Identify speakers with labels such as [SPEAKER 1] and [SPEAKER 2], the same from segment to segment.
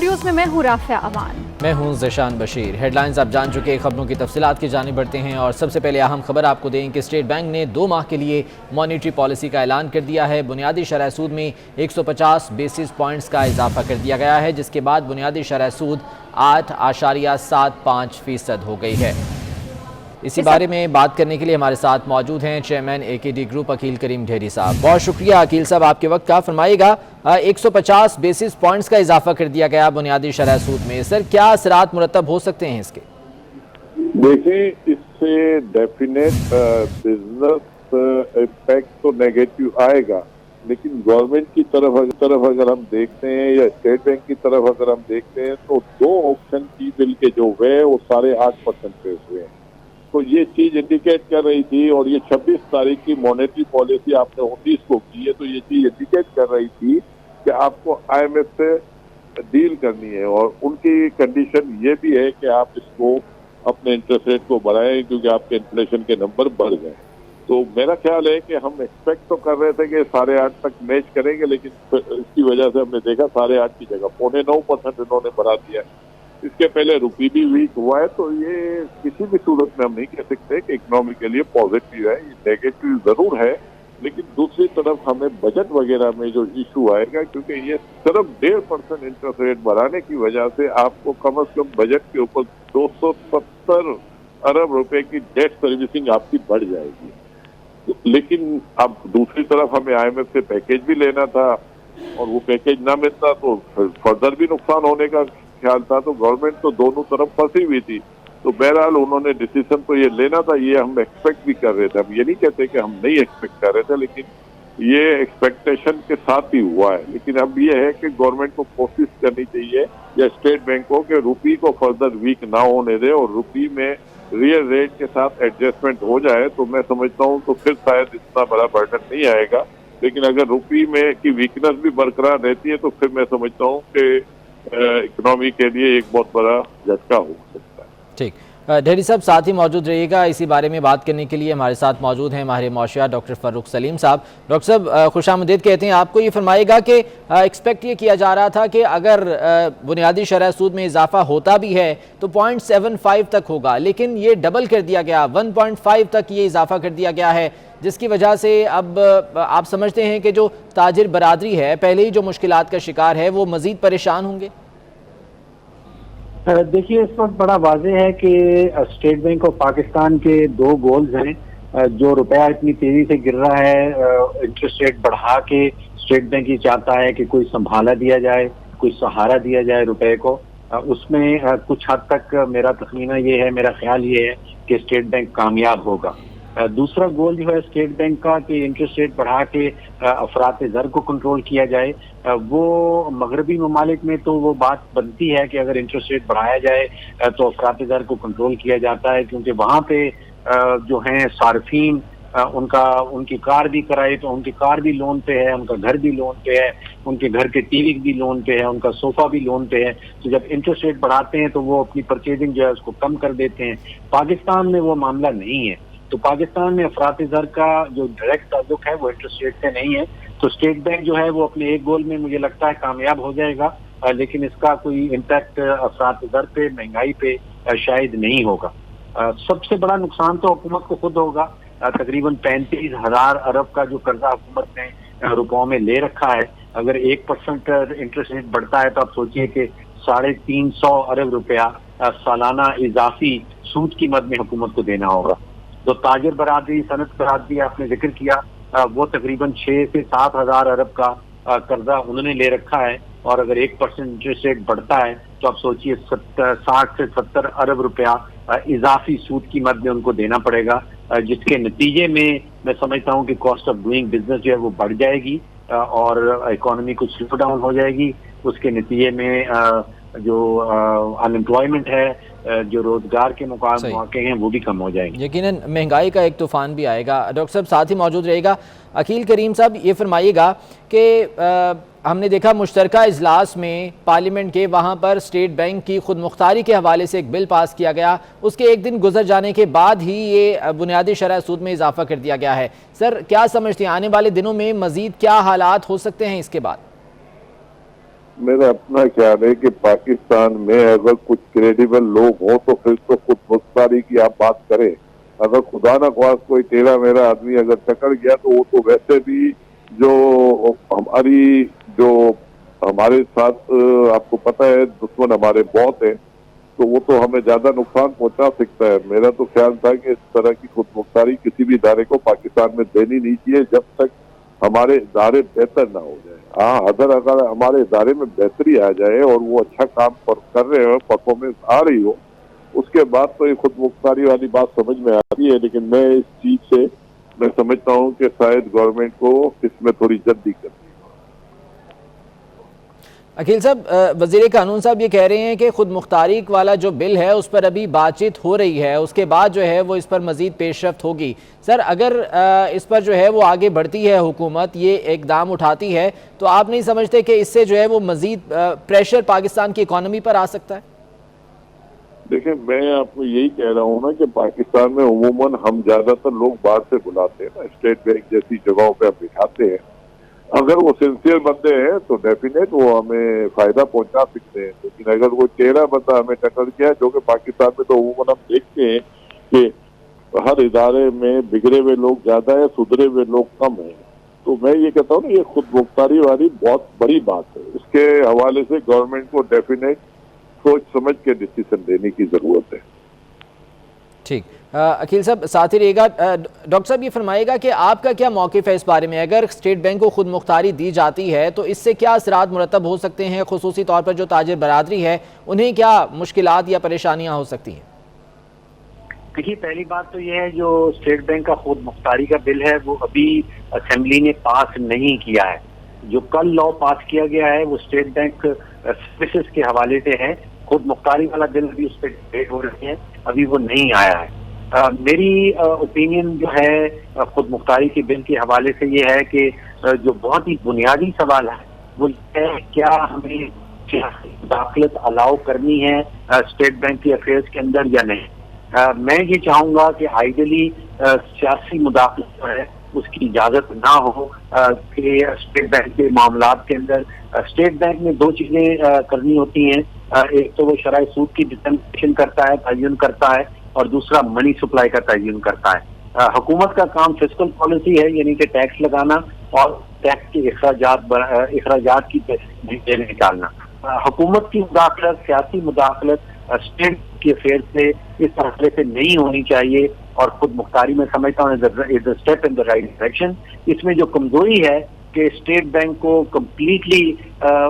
[SPEAKER 1] Studios में मैं हूँ राफिया अमान।
[SPEAKER 2] मैं हूं ज़िशान बशीर। हेडलाइंस आप जान चुके, खबरों की तफसीलात की जानिब बढ़ते हैं और सबसे पहले अहम खबर आपको दें कि स्टेट बैंक ने 2 माह के लिए मॉनेटरी पॉलिसी का ऐलान कर दिया है। बुनियादी शरह सूद में 150 बेसिस पॉइंट्स का इजाफा कर दिया गया है, जिसके बाद बुनियादी शरह सूद 8.75% हो गई है। इसी बारे में बात करने के लिए हमारे साथ मौजूद हैं चेयरमैन AKD ग्रुप अकील करीम ढेरी साहब। बहुत शुक्रिया अकील साहब आपके वक्त का। फरमाइएगा, 150 बेसिस पॉइंट्स का इजाफा कर दिया गया बुनियादी शरह सूद में, सर क्या असरात मुरतब हो सकते हैं इसके?
[SPEAKER 3] देखिए, इससे डेफिनेट बिजनेस इम्पैक्ट तो नेगेटिव आएगा, लेकिन गवर्नमेंट की तरफ अगर हम देखते हैं या स्टेट बैंक की तरफ अगर हम देखते हैं तो 2 ऑप्शन की बिल के जो हुए वो 8.5% पे हुए हैं। तो ये चीज इंडिकेट कर रही थी, और ये 26 तारीख की मॉनेटरी पॉलिसी आपने 19 को की है, तो ये चीज इंडिकेट कर रही थी कि आपको IMF से डील करनी है, और उनकी कंडीशन ये भी है कि आप इसको अपने इंटरेस्ट रेट को बढ़ाएं क्योंकि आपके इन्फ्लेशन के नंबर बढ़ गए। तो मेरा ख्याल है कि हम एक्सपेक्ट तो कर रहे थे कि 8.5 तक मैच करेंगे, लेकिन इसकी वजह से हमने देखा 8.5 की जगह 8.95% इन्होंने बढ़ा दिया है। इसके पहले रुपये भी वीक हुआ है, तो ये किसी भी सूरत में हम नहीं कह सकते कि इकोनॉमी के लिए पॉजिटिव है। ये नेगेटिव जरूर है, लेकिन दूसरी तरफ हमें बजट वगैरह में जो इशू आएगा, क्योंकि ये सिर्फ 1.5% इंटरेस्ट रेट बढ़ाने की वजह से आपको कम से कम बजट के ऊपर 270 अरब रुपए की डेट सर्विसिंग आपकी बढ़ जाएगी। लेकिन अब दूसरी तरफ हमें IMF से पैकेज भी लेना था, और वो पैकेज ना मिलता तो फर्दर भी नुकसान होने का ख्याल था। तो गवर्नमेंट तो दोनों तरफ फंसी हुई थी, तो बहरहाल उन्होंने डिसीजन तो ये लेना था, ये हम एक्सपेक्ट भी कर रहे थे। हम ये नहीं कहते कि हम नहीं एक्सपेक्ट कर रहे थे, लेकिन ये एक्सपेक्टेशन के साथ ही हुआ है। लेकिन अब ये है कि गवर्नमेंट को कोशिश करनी चाहिए या स्टेट बैंक को कि रुपये को फर्दर वीक ना होने दे, और रुपये में रियल रेट के साथ एडजस्टमेंट हो जाए तो मैं समझता हूँ तो फिर शायद इतना बड़ा बर्डन नहीं आएगा। लेकिन अगर रुपये में की वीकनेस भी बरकरार रहती है तो फिर मैं समझता हूँ कि इकोनॉमी के लिए एक बहुत बड़ा झटका हो सकता है।
[SPEAKER 2] ठीक, ढेरी साहब साथ ही मौजूद रहिएगा। इसी बारे में बात करने के लिए हमारे साथ मौजूद हैं माहिर मौशियात डॉक्टर फ़र्रुख सलीम साहब। डॉक्टर साहब खुशामदीद कहते हैं आपको। ये फरमाएगा कि एक्सपेक्ट ये किया जा रहा था कि अगर बुनियादी शरह सूद में इजाफा होता भी है तो 0.75 तक होगा, लेकिन ये डबल कर दिया गया, 1.5 तक ये इजाफा कर दिया गया है, जिसकी वजह से अब आप समझते हैं कि जो ताजिर बरादरी है पहले ही जो मुश्किलात का शिकार है वो मज़ीद परेशान होंगे।
[SPEAKER 4] देखिए, इस वक्त बड़ा वाज़ेह है कि स्टेट बैंक ऑफ पाकिस्तान के 2 गोल्स हैं। जो रुपया इतनी तेजी से गिर रहा है, इंटरेस्ट रेट बढ़ा के स्टेट बैंक ये चाहता है कि कोई संभाला दिया जाए, कोई सहारा दिया जाए रुपए को। उसमें कुछ हद तक मेरा तखमीना ये है, मेरा ख्याल ये है कि स्टेट बैंक कामयाब होगा। दूसरा गोल जो है स्टेट बैंक का कि इंटरेस्ट रेट बढ़ा के अफरात ज़र को कंट्रोल किया जाए। वो मगरबी ममालिक में तो वो बात बनती है कि अगर इंटरेस्ट रेट बढ़ाया जाए तो अफरात ज़र को कंट्रोल किया जाता है, क्योंकि वहाँ पे जो हैं सार्फिन उनकी कार भी कराए तो उनकी कार भी लोन पे है, उनका घर भी लोन पे है, उनके घर के टीवी भी लोन पे है, उनका सोफा भी लोन पे है। तो जब इंटरेस्ट रेट बढ़ाते हैं तो वो अपनी परचेजिंग जो है उसको कम कर देते हैं। पाकिस्तान में वो मामला नहीं है। तो पाकिस्तान में अफरात ज़र का जो डायरेक्ट ताल्लुक है वो इंटरेस्ट रेट से नहीं है। तो स्टेट बैंक जो है वो अपने एक गोल में मुझे लगता है कामयाब हो जाएगा, लेकिन इसका कोई इम्पैक्ट अफरात ज़र पे, महंगाई पे शायद नहीं होगा। सबसे बड़ा नुकसान तो हुकूमत को खुद होगा। तकरीबन 35,000 अरब का जो कर्जा हुकूमत ने रुपयों में ले रखा है, अगर 1% इंटरेस्ट रेट बढ़ता है तो आप सोचिए कि 350 अरब रुपया सालाना इजाफी सूद की मद में हुकूमत को देना होगा। तो ताजिर बरादरी, सनत बरादरी आपने जिक्र किया, वो तकरीबन 6 से 7 हज़ार अरब का कर्जा उन्होंने ले रखा है, और अगर 1% इंटरेस्ट रेट बढ़ता है तो आप सोचिए 60 से 70 अरब रुपया इजाफी सूद की मद में उनको देना पड़ेगा, जिसके नतीजे में मैं समझता हूँ कि कॉस्ट ऑफ डूइंग बिजनेस जो है वो बढ़ जाएगी और इकोनॉमी कुछ स्लो डाउन हो जाएगी। उसके नतीजे में जो अनएम्प्लॉयमेंट है, जो रोजगार के मौके हैं वो भी कम हो जाएंगे।
[SPEAKER 2] यकीनन महंगाई का एक तूफान भी आएगा। डॉक्टर साहब साथ ही मौजूद रहेगा अकील करीम साहब। ये फरमाइएगा कि हमने देखा मुश्तरका इजलास में पार्लियामेंट के वहाँ पर स्टेट बैंक की खुद मुख्तारी के हवाले से एक बिल पास किया गया, उसके एक दिन गुजर जाने के बाद ही ये बुनियादी शरह सूद में इजाफा कर दिया गया है। सर क्या समझते हैं आने वाले दिनों में मजीद क्या हालात हो सकते हैं इसके बाद?
[SPEAKER 3] मेरा अपना ख्याल है कि पाकिस्तान में अगर कुछ क्रेडिबल लोग हों तो फिर तो खुद मुख्तारी की आप बात करें। अगर खुदा न ख्वास्त कोई टेढ़ा मेरा आदमी अगर टकड़ गया तो वो तो वैसे भी जो हमारे साथ आपको पता है दुश्मन हमारे बहुत हैं, तो वो तो हमें ज्यादा नुकसान पहुंचा सकता है। मेरा तो ख्याल था कि इस तरह की खुद मुख्तारी किसी भी इदारे को पाकिस्तान में देनी नहीं चाहिए जब तक हमारे इदारे बेहतर ना हो जाए। हाँ, अगर हमारे इदारे में बेहतरी आ जाए और वो अच्छा काम कर रहे हो, परफॉर्मेंस आ रही हो, उसके बाद तो ये खुद मुख्तारी वाली बात समझ में आती है। लेकिन मैं इस चीज से मैं समझता हूँ कि शायद गवर्नमेंट को इसमें थोड़ी जल्दी करनी।
[SPEAKER 2] अकील साहब, वज़ीर कानून साहब ये कह रहे हैं कि खुद मुख्तारी वाला जो बिल है उस पर अभी बातचीत हो रही है, उसके बाद जो है वो इस पर मज़ीद पेशरफ्त होगी। सर, अगर इस पर जो है वो आगे बढ़ती है, हुकूमत ये इकदाम उठाती है, तो आप नहीं समझते कि इससे जो है वो मज़ीद प्रेशर पाकिस्तान की इकॉनमी पर आ सकता है?
[SPEAKER 3] देखिए, मैं आपको यही कह रहा हूँ ना कि पाकिस्तान में उमूमन हम ज्यादातर लोग बाहर से बुलाते हैं ना, स्टेट बैंक जैसी जगहों पे हम बिठाते हैं। अगर वो सिंसियर बंदे हैं तो डेफिनेट वो हमें फायदा पहुंचा सकते हैं। लेकिन अगर वो टेढ़ा बंदा हमें टक्कर गया, जो कि पाकिस्तान में तो उमूमन हम देखते हैं कि हर इदारे में बिगड़े हुए लोग ज्यादा है, सुधरे हुए लोग कम है, तो मैं ये कहता हूँ ना, ये खुद मुख्तारी वाली बहुत बड़ी बात है। इसके हवाले से गवर्नमेंट को डेफिनेट सोच समझ के डिसीजन लेने की जरूरत है। ठीक।
[SPEAKER 2] अकील साहब, साथ ही रहेगा, डॉक्टर साहब ये फरमाएगा कि आपका क्या मौक़िफ़ है इस बारे में? अगर स्टेट बैंक को खुद मुख्तारी दी जाती है तो इससे क्या असरात मुरतब हो सकते हैं, खुसूसी तौर पर जो ताजिर बरादरी है उन्हें क्या मुश्किलात या परेशानियाँ हो सकती हैं?
[SPEAKER 4] देखिए, पहली बात तो ये है, जो स्टेट बैंक का खुद मुख्तारी का बिल है वो अभी असेंबली ने पास नहीं किया है। जो कल लॉ पास किया गया है वो स्टेट बैंक सर्विसेज के हवाले से है। खुद मुख्तारी वाला बिल अभी उस पर डिबेट हो रही है, अभी वो नहीं आया है। मेरी ओपिनियन जो है खुद मुख्तारी के बिल के हवाले से ये है कि जो बहुत ही बुनियादी सवाल है वो है, क्या हमें दाखिलत अलाउ करनी है स्टेट बैंक के अफेयर्स के अंदर या नहीं। मैं ये चाहूंगा कि आइडियली सियासी मुदाखलत जो है उसकी इजाजत ना हो कि स्टेट बैंक के मामलात के अंदर। स्टेट बैंक में दो चीजें करनी होती हैं, एक तो वो शरह सूद की डिटर्मिनेशन करता है, तयन करता है, और दूसरा मनी सप्लाई का तयन करता है। हुकूमत का काम फिस्कल पॉलिसी है, यानी कि टैक्स लगाना और टैक्स के अखराजात की निकालना। हुकूमत की मुदाखलत, सियासी मुदाखलत स्टेट के अफेयर से इस तरह से नहीं होनी चाहिए, और खुद मुख्तारी में समझता हूँ is a step in the right direction. इसमें जो कमजोरी है कि स्टेट बैंक को कम्प्लीटली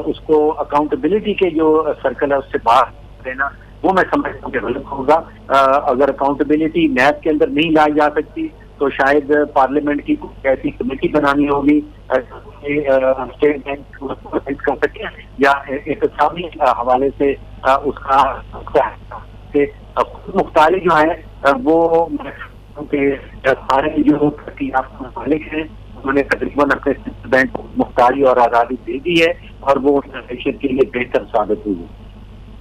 [SPEAKER 4] उसको अकाउंटेबिलिटी के जो सर्कल है उससे बाहर देना, वो मैं समझता हूँ कि गलत होगा। अगर अकाउंटेबिलिटी नैब के अंदर नहीं लाई जा सकती तो शायद पार्लियामेंट की कोई ऐसी कमेटी बनानी होगी स्टेट बैंक कर सके, या इकसामी हवाले से उसका मुख्तारी जो है वो सारे जो मालिक हैं उन्होंने तकरीबन अपने बैंक को मुख्तारी और आज़ादी दे दी है, और वो मैशत के लिए बेहतर साबित हुई है।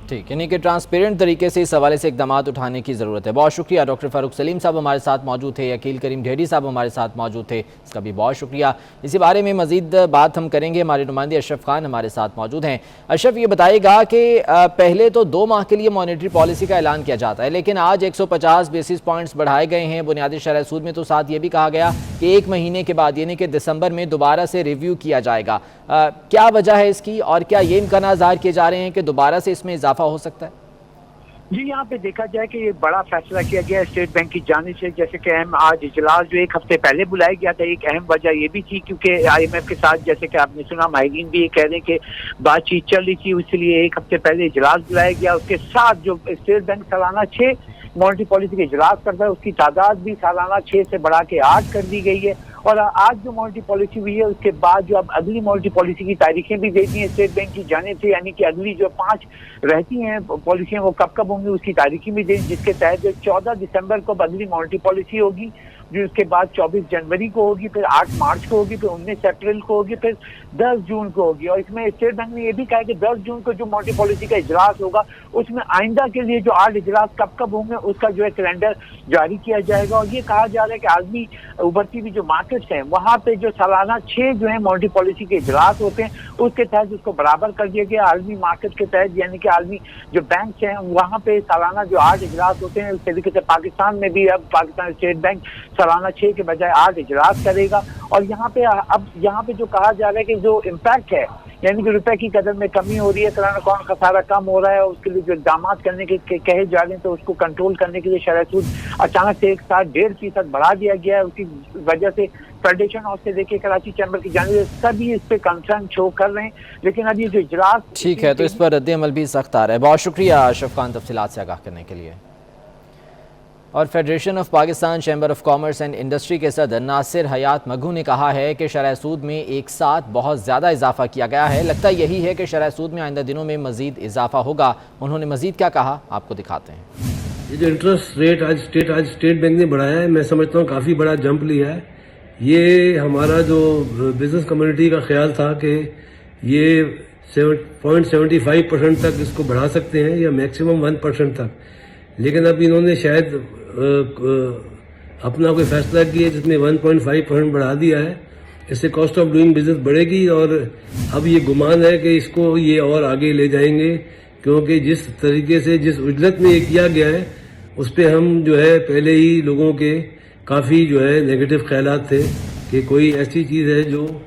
[SPEAKER 2] ठीक, यानी कि ट्रांसपेरेंट तरीके से इस हवाले से इकदाम उठाने की ज़रूरत है। बहुत शुक्रिया। डॉक्टर फ़ारूक सलीम साहब हमारे साथ मौजूद थे, अकील करीम ढेरी साहब हमारे साथ मौजूद थे, इसका भी बहुत शुक्रिया। इसी बारे में मज़ीद बात हम करेंगे, हमारे नुमाइंदे अशरफ खान हमारे साथ मौजूद हैं। अशरफ, ये बताइएगा कि पहले तो 2 माह के लिए मॉनेटरी पॉलिसी का ऐलान किया जाता है, लेकिन आज 150 बेसिस पॉइंट्स बढ़ाए गए हैं बुनियादी शरह सूद में। तो साथ ये भी कहा गया कि 1 महीने के बाद यानी कि दिसंबर में दोबारा से रिव्यू किया जाएगा। क्या वजह है इसकी, और क्या ये इम्कान ज़ाहिर किए जा रहे हैं कि दोबारा से इसमें इजाफा हो सकता है?
[SPEAKER 1] जी, यहाँ पे देखा जाए कि ये बड़ा फैसला किया गया है स्टेट बैंक की जानिब से। जैसे कि अहम आज इजलास जो 1 हफ्ते पहले बुलाया गया था, एक अहम वजह ये भी थी क्योंकि IMF के साथ, जैसे कि आपने सुना, माहिरीन भी ये कह रहे हैं कि बातचीत चल रही थी, इसलिए 1 हफ्ते पहले इजलास बुलाया गया। उसके साथ जो स्टेट बैंक सालाना 6 मॉनेटरी पॉलिसी के इजलास करता है, उसकी तादाद भी सालाना 6 से बढ़ा के 8 कर दी गई है। और आज जो मॉनेटरी पॉलिसी हुई है उसके बाद जो अब अगली मॉनेटरी पॉलिसी की तारीखें भी दे दी हैं स्टेट बैंक की जानिब से, यानी कि अगली जो 5 रहती हैं पॉलिसियां वो कब कब होंगी उसकी तारीखें भी दी, जिसके तहत 14 दिसंबर को अगली मॉनेटरी पॉलिसी होगी, जो उसके बाद 24 जनवरी को होगी, फिर 8 मार्च को होगी, फिर 19 अप्रैल को होगी, फिर 10 जून को होगी। और इसमें स्टेट बैंक ने यह भी कहा कि 10 जून को जो मॉनेटरी पॉलिसी का इजलास होगा उसमें आइंदा के लिए जो 8 इजलास कब कब होंगे उसका जो है कैलेंडर जारी किया जाएगा। और ये कहा जा रहा है कि आदमी उभरती हुई जो मार्केट मार्केट्स हैं वहाँ पे जो सालाना 6 जो है मॉनेटरी पॉलिसी के इजलास होते हैं, उसके तहत उसको बराबर कर दिया गया। आलमी मार्केट के तहत यानी कि आलमी जो बैंक हैं वहाँ पे सालाना जो 8 इजलास होते हैं, उस तरीके से पाकिस्तान में भी अब पाकिस्तान स्टेट बैंक सालाना 6 के बजाय 8 इजलास करेगा। और यहाँ पे अब यहाँ पे जो कहा जा रहा है कि जो इम्पैक्ट है यानी कि रुपए की कदर में कमी हो रही है, कराना कौन खसारा कम हो रहा है, उसके लिए जो इक़दाम करने के कहे जा रहे हैं तो उसको कंट्रोल करने के लिए शरह सूद अचानक से एक साथ 1.5% बढ़ा दिया गया है। उसकी वजह से फेडरेशन हाउस से लेके कराची चैम्बर की जानिब सभी इस पे कंसर्न शो कर रहे हैं। लेकिन अब ये जो इजलास
[SPEAKER 2] ठीक है तो इस पर रद्द अमल भी सख्त आ रहा है। बहुत शुक्रिया अशरफ खान तफसीलात से आगाह करने के लिए। और federation of Pakistan chamber of commerce and industry के सदर नासिर हयात मगू ने कहा है कि शरह सूद में एक साथ बहुत ज़्यादा इजाफा किया गया है। लगता यही है कि शरह सूद में आइंदा दिनों में मज़ीद इजाफा होगा। उन्होंने मज़ीद क्या कहा आपको दिखाते हैं।
[SPEAKER 5] ये जो इंटरेस्ट रेट आज स्टेट बैंक ने बढ़ाया है, मैं समझता हूँ काफ़ी बड़ा जंप लिया है। ये हमारा जो बिजनेस कम्युनिटी का ख्याल था कि ये 0.75% तक इसको बढ़ा सकते हैं या मैक्सिमम 1% तक, लेकिन अब इन्होंने शायद अपना कोई फैसला किया जिसमें 1.5% बढ़ा दिया है। इससे कॉस्ट ऑफ डूइंग बिजनेस बढ़ेगी और अब ये गुमान है कि इसको ये और आगे ले जाएंगे, क्योंकि जिस तरीके से जिस उजरत में ये किया गया है उस पर हम जो है पहले ही लोगों के काफ़ी जो है नेगेटिव ख्यालात थे कि कोई ऐसी चीज़ है जो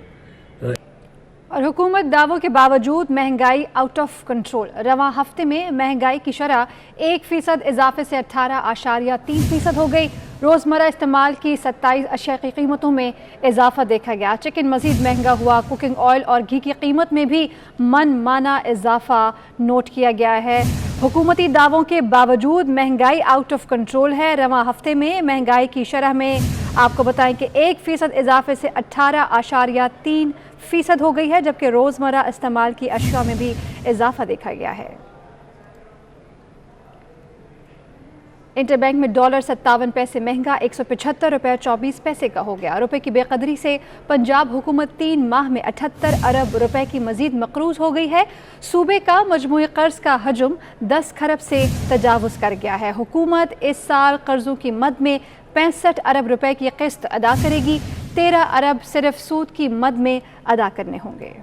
[SPEAKER 6] और हुकूमत दावों के बावजूद महंगाई आउट ऑफ कंट्रोल। रवां हफ्ते में महंगाई की शरह 1% इजाफे से 18.3% हो गई। रोज़मर्रा इस्तेमाल की 27 अशिया की कीमतों में इजाफा देखा गया। चिकन मज़ीद महंगा हुआ। कुकिंग ऑयल और घी की कीमत में भी मनमाना इजाफा नोट किया गया है। हुकूमती दावों के बावजूद महंगाई आउट ऑफ कंट्रोल है। रवां हफ्ते में महंगाई की शरह में आपको बताएं कि 1% इजाफे से 18.3% हो गई है, जबकि रोज़मर्रा इस्तेमाल की अशिया में भी इजाफा देखा गया है। इंटरबैंक में डॉलर 57 पैसे महंगा 175 रुपये 24 पैसे का हो गया। रुपए की बेकदरी से पंजाब हुकूमत 3 माह में 78 अरब रुपए की मजीद मकरूज हो गई है। सूबे का मजमूई कर्ज का हजम 10 खरब से तजावुज कर गया है। हुकूमत इस साल कर्जों की मद में 65 अरब रुपए की किस्त अदा करेगी। 13 अरब सिर्फ सूद की मद में अदा करने होंगे।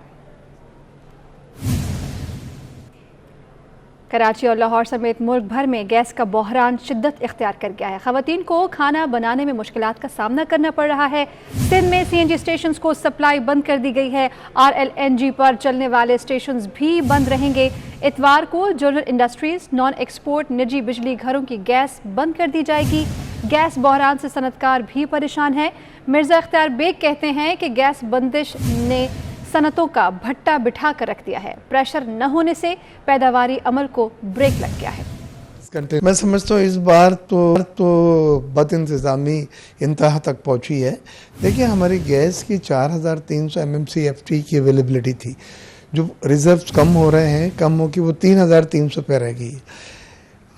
[SPEAKER 6] कराची और लाहौर समेत मुल्क भर में गैस का बहरान शिद्दत इख्तियार कर गया है। ख़वातीन को खाना बनाने में मुश्किलात का सामना करना पड़ रहा है। सिंध में CNG स्टेशन को सप्लाई बंद कर दी गई है। RLNG पर चलने वाले स्टेशन भी बंद रहेंगे। इतवार को जनरल इंडस्ट्रीज नॉन एक्सपोर्ट निजी बिजली घरों की गैस बंद कर दी जाएगी। गैस बहरान से सनतकार भी परेशान हैं। मिर्ज़ा इख्तियार बेग कहते हैं कि गैस बंदिश ने सनतों का भट्टा बिठा कर रख दिया है। प्रेशर न होने से पैदावारी अमल को ब्रेक लग गया है।
[SPEAKER 7] मैं समझता हूँ इस बार तो बद इंतज़ामी इंतहा तक पहुँची है। देखिए हमारी गैस की 4300 MMCFT की अवेलेबिलिटी थी, जो रिजर्व्स कम हो रहे हैं, कम हो कि वो 3300 पे रह गई।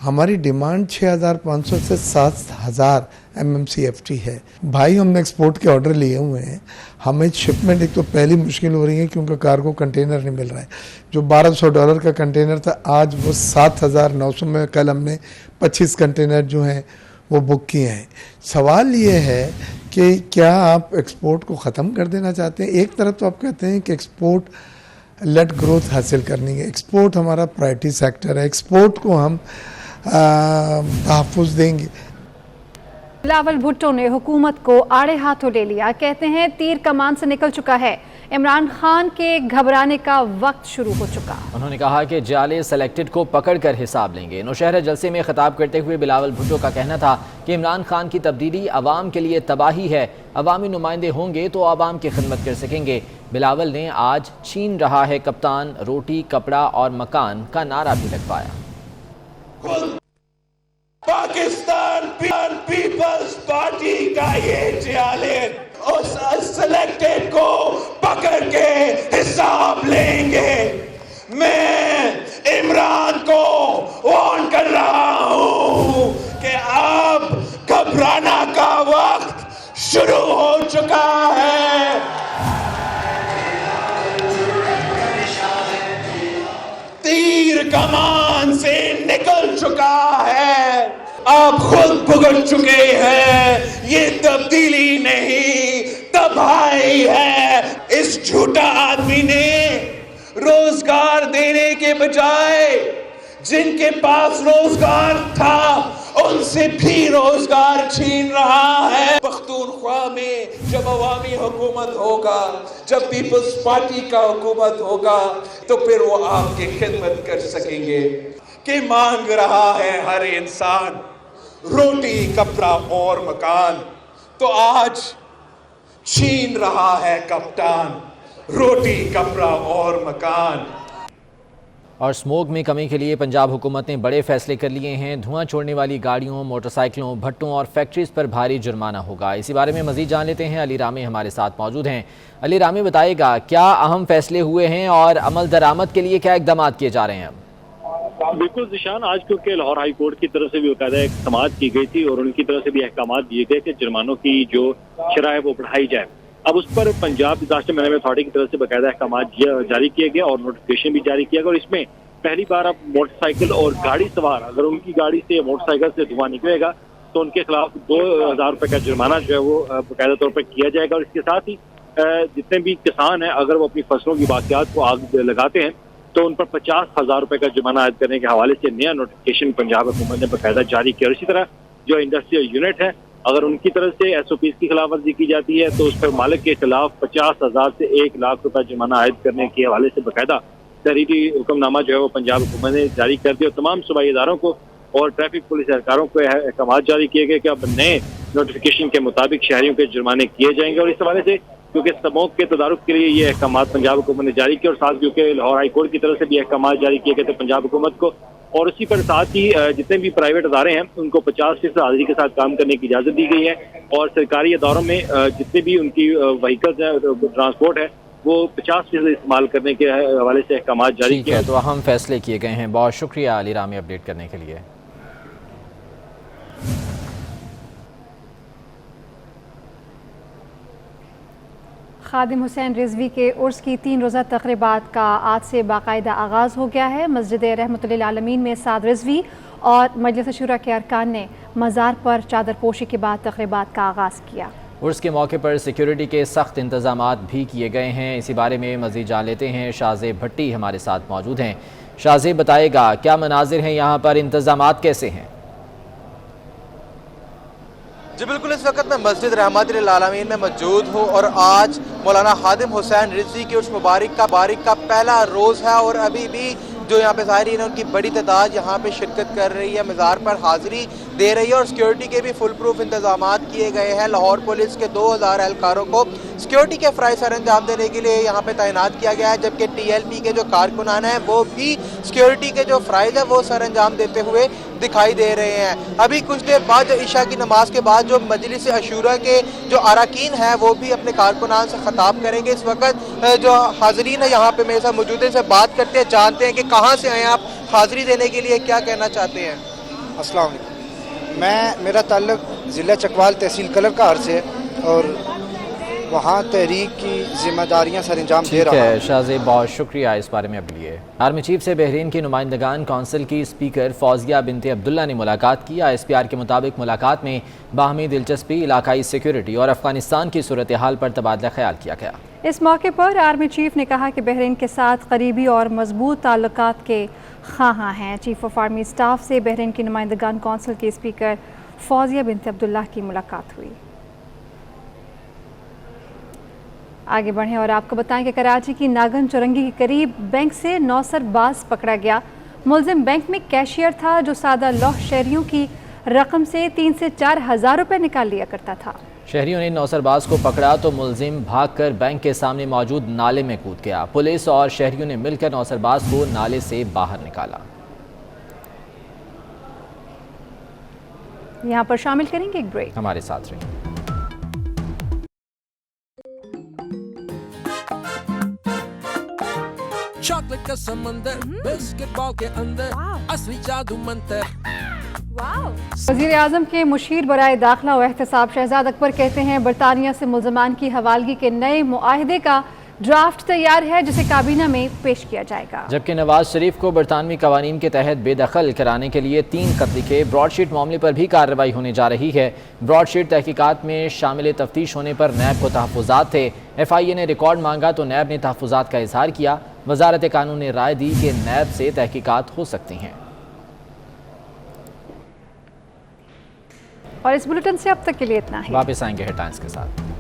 [SPEAKER 7] हमारी डिमांड 6500 से 7000 MMCFT है। भाई हमने एक्सपोर्ट के ऑर्डर लिए हुए हैं। हमें शिपमेंट एक तो पहली मुश्किल हो रही है क्योंकि कार्गो कंटेनर नहीं मिल रहा है। जो $1200 का कंटेनर था आज वो 7900 में, कल हमने 25 कंटेनर जो हैं वो बुक किए हैं। सवाल ये है कि क्या आप एक्सपोर्ट को ख़त्म कर देना चाहते हैं? एक तरफ तो आप कहते हैं कि एक्सपोर्ट लेट ग्रोथ हासिल करनी है, एक्सपोर्ट हमारा प्रायोरिटी सेक्टर है, एक्सपोर्ट को हम तहफ़्फ़ुज़ देंगे।
[SPEAKER 6] बिलावल भुट्टो ने हुकूमत को आड़े हाथों ले लिया। कहते हैं तीर कमान से निकल चुका है। इमरान खान के घबराने का वक्त शुरू हो चुका। उन्होंने कहा कि जाले सेलेक्टेड को पकड़ कर हिसाब लेंगे। नौशहरा जलसे में खिताब करते हुए बिलावल भुट्टो का कहना था कि इमरान खान की तब्दीली अवाम के लिए तबाही है। अवामी नुमाइंदे होंगे तो अवाम की खिदमत कर सकेंगे। बिलावल ने आज छीन रहा है कप्तान, रोटी, कपड़ा और मकान का नारा भी लगवाया।
[SPEAKER 8] पाकिस्तान पीपल्स पार्टी का ये जाले उस सेलेक्टेड को पकड़ के हिसाब लेंगे। मैं इमरान को वार्न कर रहा हूं कि अब घबराना का वक्त शुरू हो चुका है। तीर कमान से निकल चुका है। آپ خود بھگت چکے ہیں. یہ تبدیلی نہیں تباہی ہے. اس جھوٹا آدمی نے روزگار دینے کے بجائے جن کے پاس روزگار تھا ان سے بھی روزگار چھین رہا ہے. پختونخوا میں جب عوامی حکومت ہوگا, جب پیپلز پارٹی کا حکومت ہوگا, تو پھر وہ آپ کی خدمت کر سکیں گے. کہ مانگ رہا ہے ہر انسان روٹی, کپڑا اور مکان, تو آج چھین رہا ہے کپتان روٹی, کپڑا اور مکان.
[SPEAKER 2] اور سموگ میں کمی کے لیے پنجاب حکومت نے بڑے فیصلے کر لیے ہیں. دھواں چھوڑنے والی گاڑیوں, موٹر سائیکلوں, بھٹوں اور فیکٹریز پر بھاری جرمانہ ہوگا. اسی بارے میں مزید جان لیتے ہیں. علی رامی ہمارے ساتھ موجود ہیں. علی رامی, بتائے گا کیا اہم فیصلے ہوئے ہیں اور عمل درآمد کے لیے کیا اقدامات کیے جا رہے ہیں؟
[SPEAKER 9] بالکل ذیشان, آج کیونکہ لاہور ہائی کورٹ کی طرف سے بھی باقاعدہ ایک سماعت کی گئی تھی اور ان کی طرف سے بھی احکامات دیے گئے کہ جرمانوں کی جو شرح ہے وہ بڑھائی جائے. اب اس پر پنجاب ڈیزاسٹر مینجمنٹ اتھارٹی کی طرف سے باقاعدہ احکامات جاری کیے گئے اور نوٹیفکیشن بھی جاری کیا گیا. اور اس میں پہلی بار اب موٹر سائیکل اور گاڑی سوار اگر ان کی گاڑی سے موٹر سائیکل سے دھواں نکلے گا تو ان کے خلاف 2000 روپے کا جرمانہ جو ہے وہ باقاعدہ طور پر کیا جائے گا. اور اس کے ساتھ ہی جتنے بھی کسان ہیں اگر وہ اپنی فصلوں کی باقیات کو آگ لگاتے ہیں تو ان پر 50,000 روپے کا جرمانہ عائد کرنے کے حوالے سے نیا نوٹیفکیشن پنجاب حکومت نے باقاعدہ جاری کیا. اور اسی طرح جو انڈسٹریل یونٹ ہے اگر ان کی طرف سے SOPs کی خلاف ورزی کی جاتی ہے تو اس پر مالک کے خلاف 50,000 سے 1,00,000 روپے جرمانہ عائد کرنے کے حوالے سے باقاعدہ تحریری حکم نامہ جو ہے وہ پنجاب حکومت نے جاری کر دیا. اور تمام صوبائی اداروں کو اور ٹریفک پولیس اہلکاروں کو احکامات جاری کیے گئے کہ اب نئے نوٹیفکیشن کے مطابق شہریوں کے جرمانے کیے جائیں گے. اور اس حوالے سے کیونکہ سموگ کے تدارک کے لیے یہ احکامات پنجاب حکومت نے جاری کیے اور ساتھ کیونکہ لاہور ہائی کورٹ کی طرف سے بھی احکامات جاری کیے گئے تھے پنجاب حکومت کو, اور اسی پر ساتھ ہی جتنے بھی پرائیویٹ ادارے ہیں ان کو 50% حاضری کے ساتھ کام کرنے کی اجازت دی گئی ہے. اور سرکاری اداروں میں جتنے بھی ان کی وہیکلز ہیں, ٹرانسپورٹ ہے, وہ 50% استعمال کرنے کے حوالے سے احکامات جاری کیے ہیں.
[SPEAKER 2] تو اہم فیصلے کیے گئے ہیں. بہت شکریہ علی رامی اپڈیٹ کرنے کے لیے.
[SPEAKER 6] خادم حسین رضوی کے عرس کی 3 روزہ تقریبات کا آج سے باقاعدہ آغاز ہو گیا ہے. مسجد رحمت للعالمین میں سعد رضوی اور مجلس شورا کے ارکان نے مزار پر چادر پوشی کے بعد تقریبات کا آغاز کیا.
[SPEAKER 2] عرس کے موقع پر سیکیورٹی کے سخت انتظامات بھی کیے گئے ہیں. اسی بارے میں مزید جان لیتے ہیں. شازیب بھٹی ہمارے ساتھ موجود ہیں. شازیب, بتائے گا کیا مناظر ہیں یہاں پر, انتظامات کیسے ہیں؟
[SPEAKER 10] جی بالکل, اس وقت میں مسجد رحمت للعالمین میں موجود ہوں اور آج مولانا خادم حسین رضوی کے عرس مبارک کا پہلا روز ہے اور ابھی بھی جو یہاں پہ ظاہرین ان کی بڑی تعداد یہاں پہ شرکت کر رہی ہے, مزار پر حاضری دے رہی ہے اور سیکیورٹی کے بھی فل پروف انتظامات کیے گئے ہیں. لاہور پولیس کے 2000 اہلکاروں کو سیکیورٹی کے فرائض سر انجام دینے کے لیے یہاں پہ تعینات کیا گیا ہے, جبکہ TLP کے جو کارکنان ہیں وہ بھی سیکیورٹی کے جو فرائض ہیں وہ سر انجام دیتے ہوئے دکھائی دے رہے ہیں. ابھی کچھ دیر بعد عشاء کی نماز کے بعد جو مجلس عشورہ کے جو اراکین ہیں وہ بھی اپنے کارکنان سے خطاب کریں گے. اس وقت جو حاضرین ہیں یہاں پہ میرے ساتھ موجود ہیں, سے بات کرتے ہیں, جانتے ہیں کہ کہاں سے آئے آپ, حاضری دینے کے لیے کیا کہنا چاہتے ہیں.
[SPEAKER 11] السلام علیکم, میرا تعلق ضلع چکوال تحصیل کلر کا عرض ہے اور وہاں تحریک کی ذمہ داریاں سر انجام دے رہا ہے.
[SPEAKER 2] شازیب, بہت شکریہ اس بارے میں. اب لیے آرمی چیف سے بحرین کی نمائندگان کونسل کی اسپیکر فوزیہ بنت عبداللہ نے ملاقات کی. ISPR کے مطابق ملاقات میں باہمی دلچسپی, علاقائی سیکیورٹی اور افغانستان کی صورتحال پر تبادلہ خیال کیا گیا.
[SPEAKER 6] اس موقع پر آرمی چیف نے کہا کہ بحرین کے ساتھ قریبی اور مضبوط تعلقات کے خواہاں ہیں. چیف آف آرمی اسٹاف سے بحرین کی نمائندگان کونسل کی اسپیکر فوزیہ بنت عبداللہ کی ملاقات ہوئی. آگے بڑھیں اور آپ کو بتائیں کہ کراچی کی ناگن چورنگی کے قریب بینک سے نوسر باز پکڑا گیا. ملزم بینک میں کیشیئر تھا جو سادہ لوح شہریوں کی رقم سے 3 سے 4 ہزار روپے نکال لیا کرتا تھا.
[SPEAKER 2] شہریوں نے نوسر باز کو پکڑا تو ملزم بھاگ کر بینک کے سامنے موجود نالے میں کود گیا. پولیس اور شہریوں نے مل کر نوسر باز کو نالے سے باہر نکالا.
[SPEAKER 6] یہاں پر شامل کریں گے ایک بریک.
[SPEAKER 2] ہمارے ساتھ رہیں.
[SPEAKER 12] چاکلیٹ کا سمندر, بسکٹ بال کے اندر, اصلی جادو منتر.
[SPEAKER 6] وزیر اعظم کے مشیر برائے داخلہ و احتساب شہزاد اکبر کہتے ہیں برطانیہ سے ملزمان کی حوالگی کے نئے معاہدے کا ड्राफ्ट तैयार है जिसे काबीना में पेश किया जाएगा।
[SPEAKER 2] जबकि नवाज शरीफ को बरतानवी कवानीन के तहत बेदखल कराने के लिए 3 खत लिखे। ब्रॉडशीट मामले पर भी कार्रवाई होने जा रही है। ब्रॉडशीट तहकीकात में शामिल तफ्तीश होने पर नैब को तहफ़्फ़ुज़ात थे। FIA ने रिकॉर्ड मांगा तो नैब ने तहफ़्फ़ुज़ात का इजहार किया। वज़ारत कानून ने राय दी कि नैब से तहकीकात हो सकती हैं।
[SPEAKER 6] और इस बुलेटिन से अब तक के लिए इतना ही।
[SPEAKER 2] वापस आएंगे हेडलाइंस के साथ।